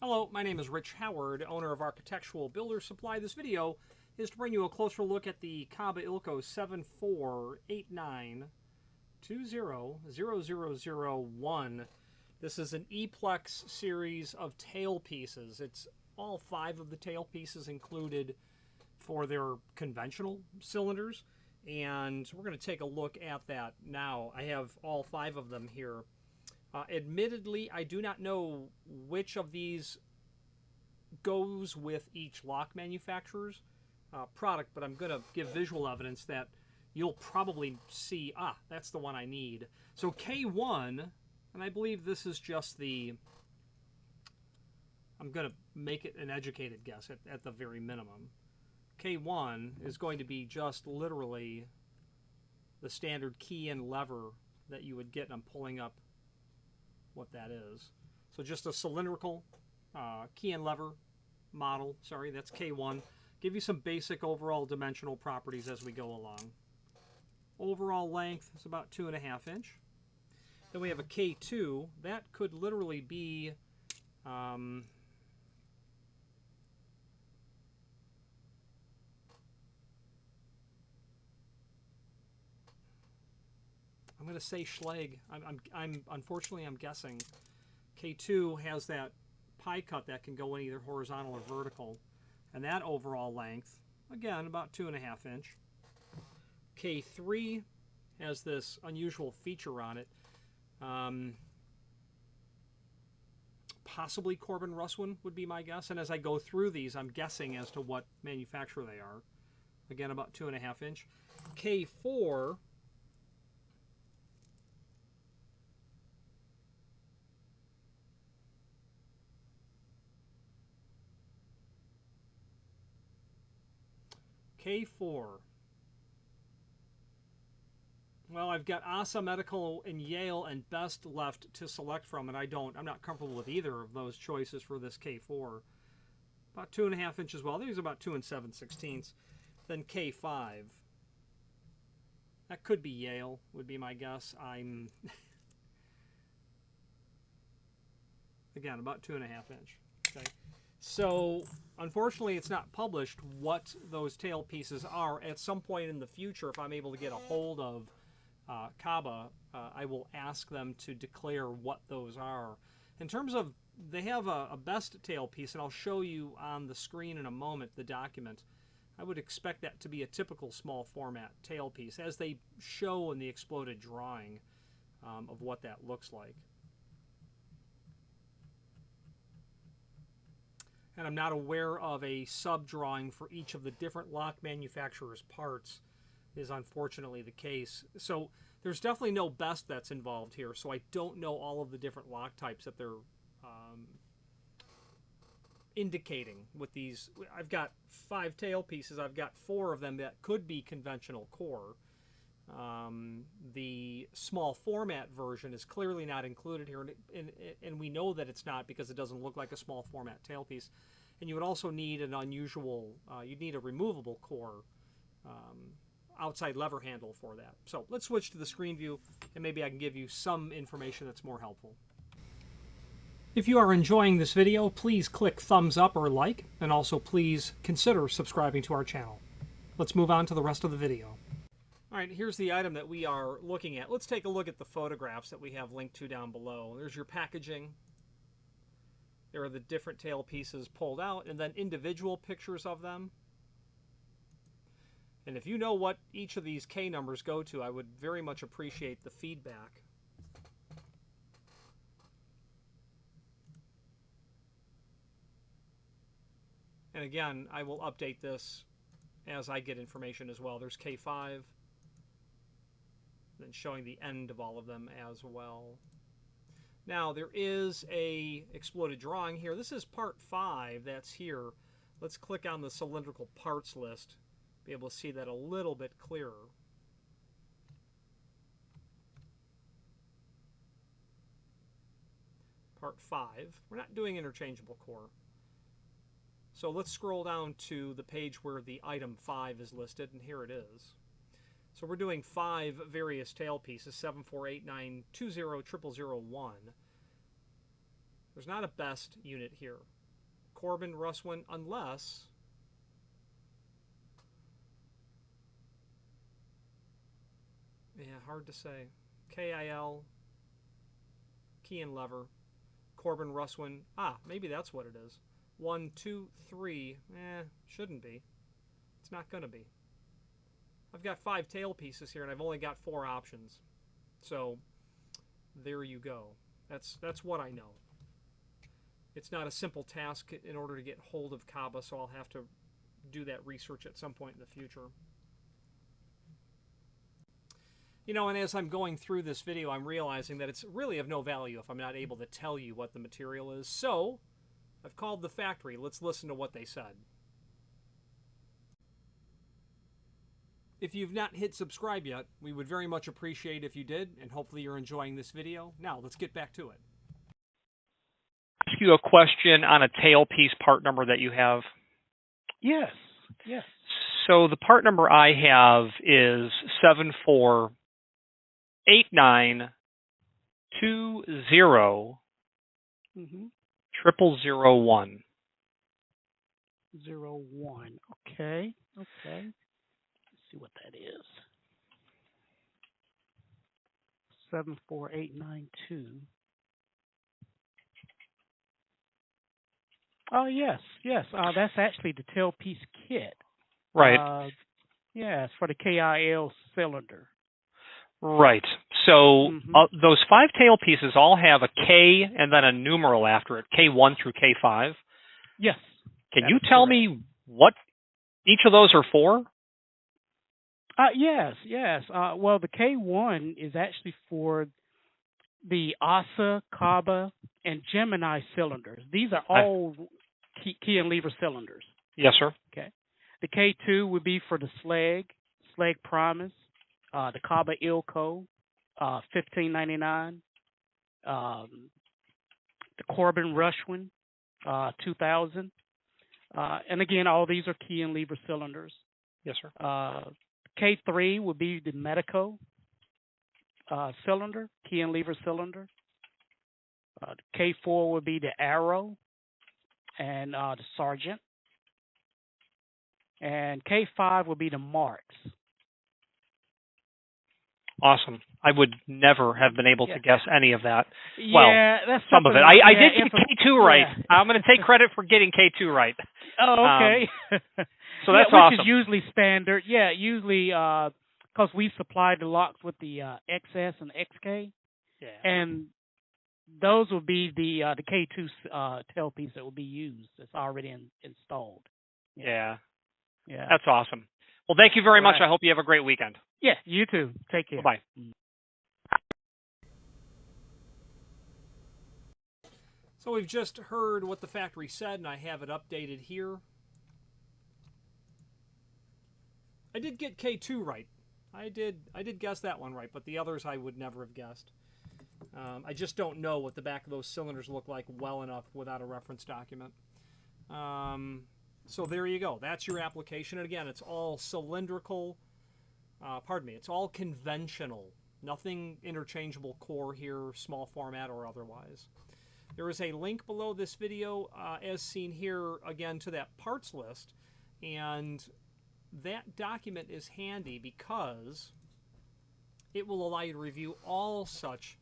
Hello, my name is Rich Howard, owner of Architectural Builder Supply. This video is to bring you a closer look at the KABA ILCO 7489200001. This is an E Plex series of tailpieces. It's all 5 of the tailpieces included for their conventional cylinders, and we're going to take a look at that now. I have all 5 of them here. Admittedly, I do not know which of these goes with each lock manufacturer's product, but I'm going to give visual evidence that you'll probably see, that's the one I need. So K1, and I believe this is just the, I'm going to make it an educated guess at the very minimum. K1 is going to be just literally the standard key and lever that you would get, and I'm pulling up what that is. So just a cylindrical key and lever model. Sorry, that's K1. Give you some basic overall dimensional properties as we go along. Overall length is about 2.5 inch. Then we have a K2. That could literally be I'm going to say Schlag. Unfortunately, I'm guessing. K2 has that pie cut that can go in either horizontal or vertical, and that overall length, again, about 2.5 inch. K3 has this unusual feature on it. Possibly Corbin Russwin would be my guess, and as I go through these, I'm guessing as to what manufacturer they are. Again, about 2.5 inch. K4. K4. Well, I've got ASA Medical and Yale and Best left to select from, and I'm not comfortable with either of those choices for this K4. About 2.5 inches. Well, these are about 2 7/16. Then K5. That could be Yale, would be my guess. Again, about 2.5 inch. Okay. So, unfortunately, it's not published what those tail pieces are. At some point in the future, if I'm able to get a hold of KABA, I will ask them to declare what those are. In terms of, they have a best tail piece, and I'll show you on the screen in a moment the document. I would expect that to be a typical small format tail piece, as they show in the exploded drawing of what that looks like. And I'm not aware of a sub-drawing for each of the different lock manufacturers' parts, is unfortunately the case. So there's definitely no best that's involved here, so I don't know all of the different lock types that they're indicating with these. I've got 5 tail pieces. I've got 4 of them that could be conventional core. The small format version is clearly not included here, and we know that it's not because it doesn't look like a small format tailpiece. And you would also need an unusual, you'd need a removable core outside lever handle for that. So let's switch to the screen view, and maybe I can give you some information that's more helpful. If you are enjoying this video, please click thumbs up or like, and also please consider subscribing to our channel. Let's move on to the rest of the video. All right, here's the item that we are looking at. Let's take a look at the photographs that we have linked to down below. There's your packaging. There are the different tail pieces pulled out, and then individual pictures of them. And if you know what each of these K numbers go to, I would very much appreciate the feedback. And again, I will update this as I get information as well. There's K5. Then showing the end of all of them as well. Now there is a exploded drawing here. This is part 5 that's here. Let's click on the cylindrical parts list, be able to see that a little bit clearer. Part 5. We're not doing interchangeable core. So let's scroll down to the page where the item 5 is listed, and here it is. So we're doing 5 various tail pieces, 7489200001. There's not a best unit here. Corbin, Russwin, unless... Yeah, hard to say. KIL, key and lever, Corbin, Russwin. Ah, maybe that's what it is. 1, 2, 3. Shouldn't be. It's not going to be. I've got 5 tailpieces here, and I've only got 4 options. So, there you go. That's what I know. It's not a simple task in order to get hold of KABA, so I'll have to do that research at some point in the future. You know, and as I'm going through this video, I'm realizing that it's really of no value if I'm not able to tell you what the material is. So, I've called the factory. Let's listen to what they said. If you've not hit subscribe yet, we would very much appreciate if you did, and hopefully you're enjoying this video. Now, let's get back to it. Ask you a question on a tailpiece part number that you have. Yes, yes. So the part number I have is 748920 0001. 01. Okay, okay. Let's see what that is. 74892. Oh, yes, yes. That's actually the Tailpiece Kit. Right. Yeah, it's for the KIL cylinder. Right. So those 5 tailpieces all have a K and then a numeral after it, K1 through K5. Yes. Can you tell me what each of those are for? Yes, yes. Well, the K1 is actually for the ASA, KABA, and Gemini cylinders. These are all key and lever cylinders. Yes, sir. Okay. The K2 would be for the Slag Promise, the KABA ILCO, 1599, the Corbin Rushwin, 2000. And again, all these are key and lever cylinders. Yes, sir. K3 would be the Medico cylinder, key and lever cylinder. K4 would be the Arrow and the Sergeant. And K5 would be the Marks. Awesome. I would never have been able to guess any of that. Yeah, well, that's some of it. I did get K2 right. I'm going to take credit for getting K2 right. Oh, okay. So that's awesome. Which is usually standard. Yeah, usually because we supplied the locks with the XS and XK. Yeah. And those will be the K2 tailpiece that will be used. It's already installed. Yeah. Yeah. That's awesome. Well, thank you very much. I hope you have a great weekend. Yeah, you too. Take care. Bye-bye. So we've just heard what the factory said, and I have it updated here. I did get K2 right. I did guess that one right, but the others I would never have guessed. I just don't know what the back of those cylinders look like well enough without a reference document. So there you go. That's your application. And again, it's all cylindrical. It's all conventional. Nothing interchangeable core here, small format or otherwise. There is a link below this video, as seen here, again, to that parts list. And that document is handy because it will allow you to review all such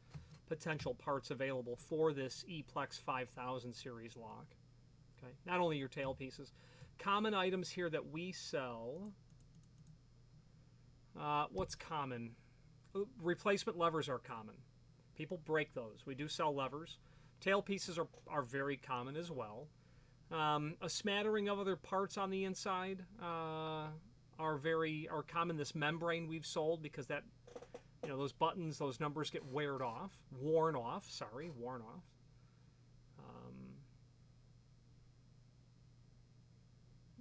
potential parts available for this E Plex 5000 series lock. Okay, not only your tailpieces. Common items here that we sell. What's common? Replacement levers are common. People break those. We do sell levers. Tailpieces are very common as well. A smattering of other parts on the inside are common. This membrane we've sold because that, those buttons, those numbers get worn off.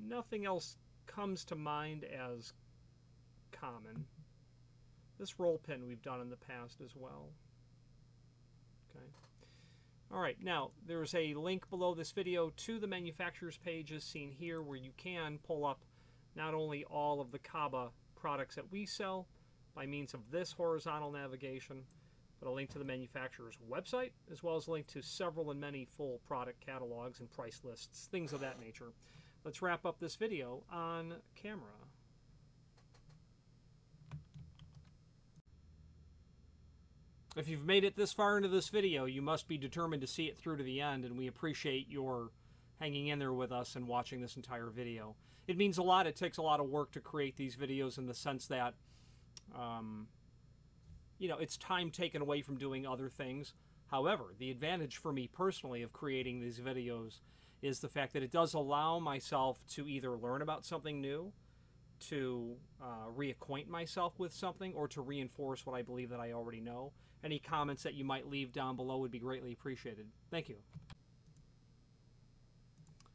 Nothing else comes to mind as common. This roll pin we've done in the past as well. Okay. All right, now there's a link below this video to the manufacturer's page as seen here where you can pull up not only all of the KABA products that we sell by means of this horizontal navigation, but a link to the manufacturer's website, as well as a link to several and many full product catalogs and price lists, things of that nature. Let's wrap up this video on camera. If you've made it this far into this video, you must be determined to see it through to the end, and we appreciate your hanging in there with us and watching this entire video. It means a lot. It takes a lot of work to create these videos in the sense that, you know, it's time taken away from doing other things. However, the advantage for me personally of creating these videos is the fact that it does allow myself to either learn about something new, to reacquaint myself with something, or to reinforce what I believe that I already know. Any comments that you might leave down below would be greatly appreciated. Thank you.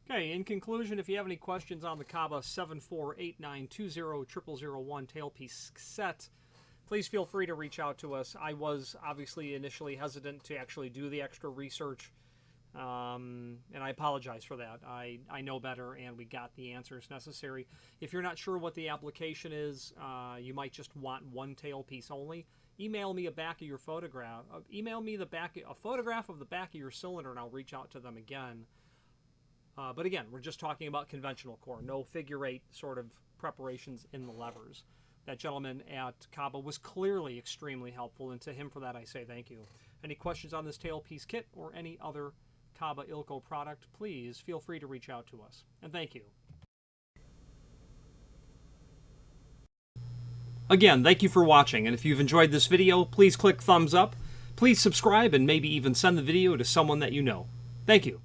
Okay, in conclusion, if you have any questions on the KABA 7489200001 tailpiece set, please feel free to reach out to us. I was obviously initially hesitant to actually do the extra research, and I apologize for that. I know better, and we got the answers necessary. If you're not sure what the application is, you might just want one tailpiece only. Email me a photograph of the back of your cylinder, and I'll reach out to them again. But again, we're just talking about conventional core, no figure eight sort of preparations in the levers. That gentleman at KABA was clearly extremely helpful, and to him for that I say thank you. Any questions on this tailpiece kit or any other KABA ILCO product, please feel free to reach out to us. And thank you. Again, thank you for watching, and if you've enjoyed this video, please click thumbs up, please subscribe, and maybe even send the video to someone that you know. Thank you.